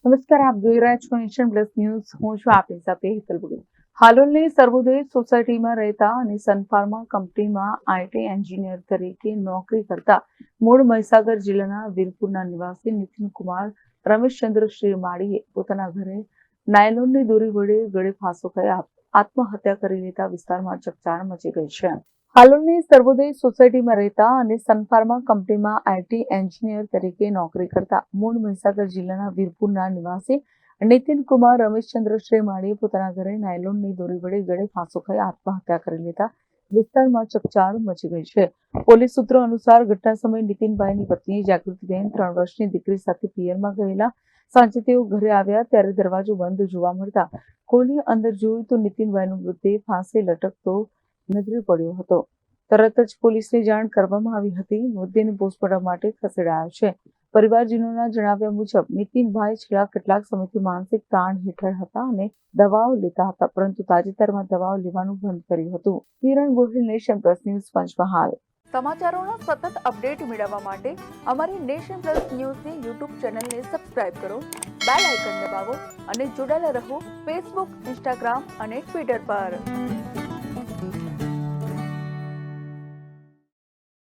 નમસ્કાર, આપ જોઈ રહ્યા છો નેશન પ્લસ ન્યૂઝ. હું છું આપની સાથે હેતલ બુડુ. હાલોલની સર્વોદય સોસાયટીમાં રહેતા અને સનફાર્મા કંપનીમાં આઈટી એન્જિનિયર તરીકે નોકરી કરતા મૂળ મહીસાગર જિલ્લાના વીરપુરના નિવાસી નીતિનકુમાર રમેશચંદ્ર શ્રીમાળીએ પોતાના ઘરે નાયલોનની દોરી વડે ગળે ફાંસો ખાઈ આત્મહત્યા કરી લેતા વિસ્તારમાં ચકચાર મચી ગઈ છે. હાલોલની સર્વોદય સોસાયટીમાં રહેતા અને સનફાર્મા કંપનીમાં આઈટી એન્જિનિયર તરીકે નોકરી કરતા મૂળ મહીસાગર જિલ્લાના વીરપુરના નિવાસી નીતિનકુમાર રમેશચંદ્ર શ્રીમાળીએ પોતાના ઘરે નાયલોનની દોરી વડે ગળે ફાંસો ખાઈ આત્મહત્યા કરી લેતા વિસ્તારમાં ચકચાર મચી ગઈ છે. પોલીસ સૂત્રો અનુસાર ઘટના સમયે નીતિનભાઈની પત્ની જાગૃતિબેન 3 વર્ષની દીકરી સાથે પિયરમાં ગયેલા. સાંજે તેઓ ઘરે આવ્યા ત્યારે દરવાજો બંધ જોવા મળતા ખોલી અંદર જોયું તો નીતિનભાઈનો મૃતદેહ ફાંસે લટકતો નજરે પડ્યો હતો. તરત જ પોલીસને જાણ કરવામાં આવી હતી. મૃતદેહને પોસ્ટમોર્ટમ માટે ખસેડાયો છે. પરિવારજનોના જણાવ્યા મુજબ નીતિનભાઈ છેલ્લા કેટલાક સમયથી માનસિક તાણ હેઠળ હતા અને દવાઓ લેતા હતા, પરંતુ તાજેતરમાં દવાઓ લેવાનું બંધ કર્યું હતું. Kiran Gohil, Nation Plus News, Panchmahal. સમાચારોના સતત અપડેટ મેળવવા માટે અમારી નેશન પ્લસ ન્યૂઝની યુટ્યુબ ચેનલને સબસ્ક્રાઇબ કરો, બેલ આઇકન દબાવો અને જોડાયેલા રહો ફેસબુક, ઇન્સ્ટાગ્રામ અને ટ્વિટર પર.